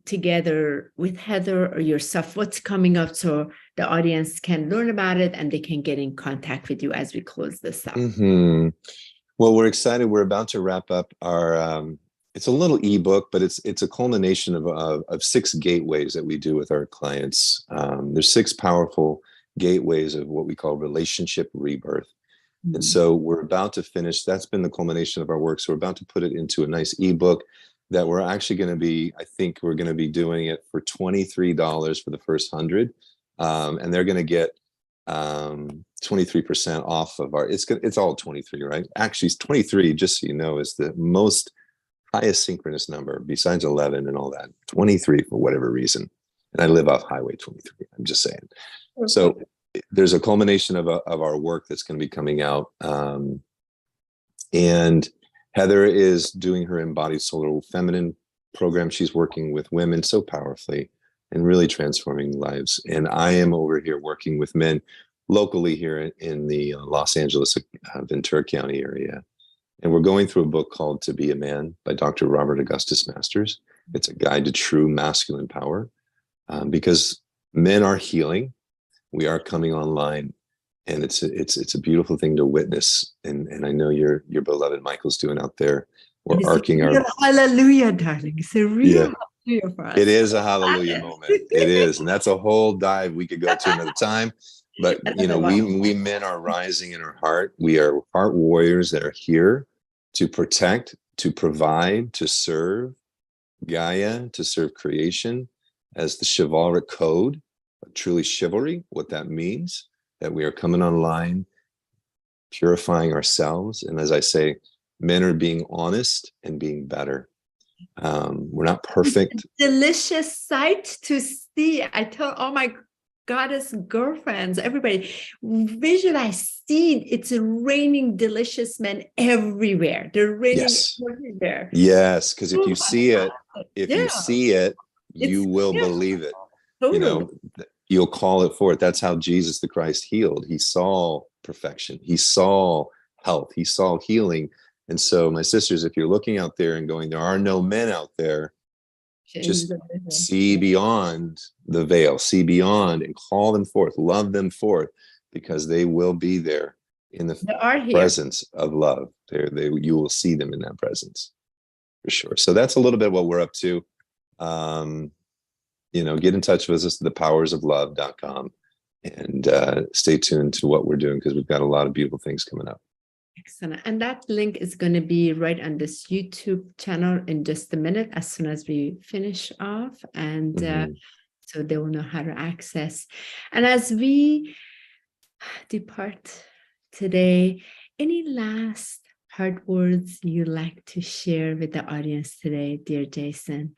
together with Heather or yourself? What's coming up so the audience can learn about it and they can get in contact with you as we close this up? Well, we're excited. We're about to wrap up our it's a little ebook, but it's a culmination of 6 gateways that we do with our clients. There's 6 powerful gateways of what we call relationship rebirth. And so we're about to finish. That's been the culmination of our work. So we're about to put it into a nice ebook that we're actually going to be, I think we're going to be doing it for $23 for the first 100. And they're going to get 23% off of it's all 23, right? Actually, 23, just so you know, is the most highest synchronous number besides 11 and all that. 23 for whatever reason. And I live off Highway 23. I'm just saying. Okay. So there's a culmination of our work that's going to be coming out. And Heather is doing her embodied solar feminine program. She's working with women so powerfully and really transforming lives. And I am over here working with men locally here in the Los Angeles, Ventura County area. And we're going through a book called To Be a Man by Dr. Robert Augustus Masters. It's a guide to true masculine power, because men are healing. We are coming online, and it's a beautiful thing to witness. And I know your beloved Michael's doing out there. We're arcing our hallelujah, darling. It's a real hallelujah for us. It is a hallelujah moment. It is, and that's a whole dive we could go to another time. But we men are rising in our heart. We are heart warriors that are here to protect, to provide, to serve, Gaia to serve creation as the chivalric code, truly chivalry, what that means, that we are coming online, purifying ourselves. And as I say, men are being honest and being better. We're not perfect. Delicious sight to see. I tell all my goddess girlfriends, everybody, visualize, see it's raining delicious men everywhere. They're raining everywhere. Yes, because if you see it, you will yeah, believe it. totally. You know, you'll call it forth. That's how Jesus the Christ healed. He saw perfection. He saw health. He saw healing. And so, my sisters, if you're looking out there and going, there are no men out there, just see beyond the veil, see beyond and call them forth, love them forth, because they will be there in the presence of love. You will see them in that presence for sure. So that's a little bit what we're up to. You know, get in touch with us at thepowersoflove.com and stay tuned to what we're doing, because we've got a lot of beautiful things coming up. Excellent. And that link is going to be right on this YouTube channel in just a minute, as soon as we finish off. And so they will know how to access. And as we depart today, any last hard words you'd like to share with the audience today, dear Jason?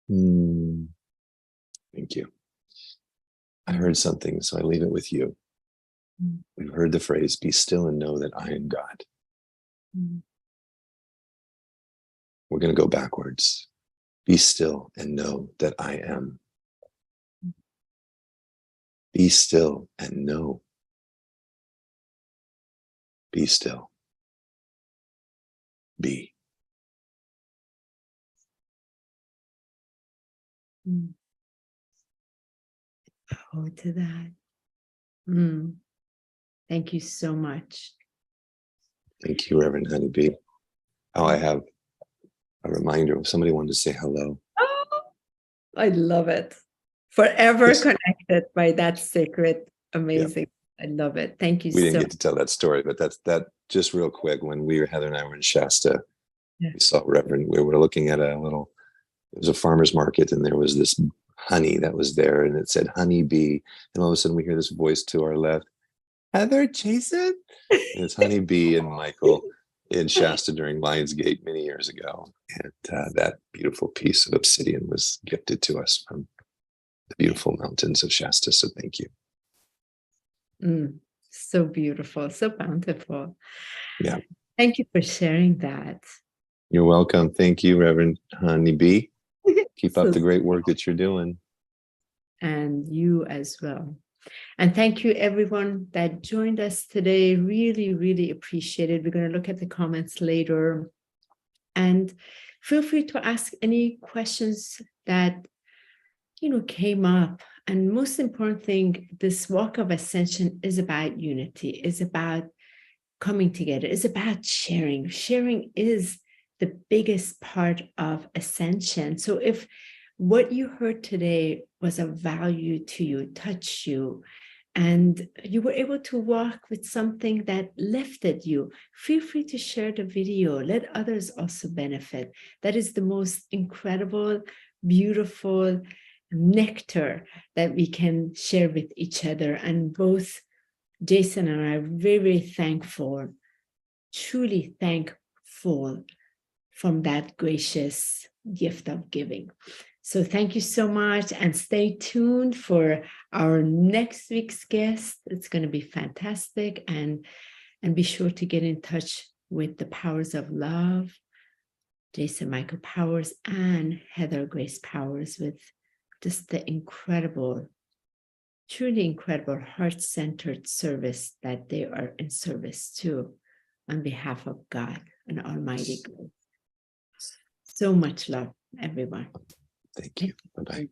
Thank you. I heard something, so I leave it with you. We've heard the phrase, be still and know that I am God. We're going to go backwards. Be still and know that I am. Be still and know. Be still. Be. Oh, to that. Thank you so much. Thank you, Rev HoniB. Oh, I have a reminder. If somebody wanted to say hello. Oh, I love it. Forever connected by that sacred, amazing. I love it. Thank you. We didn't get to tell that story, but that just real quick. When Heather and I were in Shasta, we saw Reverend. We were looking at it was a farmer's market, and there was this honey that was there, and it said HoniB. And all of a sudden, we hear this voice to our left, Heather, Jason. And it's HoniB and Michael in Shasta during Lionsgate many years ago. And that beautiful piece of obsidian was gifted to us from the beautiful mountains of Shasta. So thank you. So beautiful, so bountiful. Yeah. Thank you for sharing that. You're welcome. Thank you, Reverend HoniB. Keep up the great work that you're doing. And you as well. And thank you, everyone that joined us today. Really, really appreciate it. We're going to look at the comments later. And feel free to ask any questions that, came up. And most important thing, this walk of ascension is about unity, is about coming together, is about sharing. Sharing is the biggest part of ascension. So if what you heard today was of value to you, touched you, and you were able to walk with something that lifted you, feel free to share the video. Let others also benefit. That is the most incredible, beautiful nectar that we can share with each other. And both Jason and I are very, very thankful, truly thankful from that gracious gift of giving. So thank you so much, and stay tuned for our next week's guest. It's going to be fantastic, and be sure to get in touch with the Powers of Love, Jason Michael Powers and Heather Grace Powers, with just the incredible, truly incredible heart-centered service that they are in service to on behalf of God and Almighty God. So much love, everyone. Thank you. Bye-bye.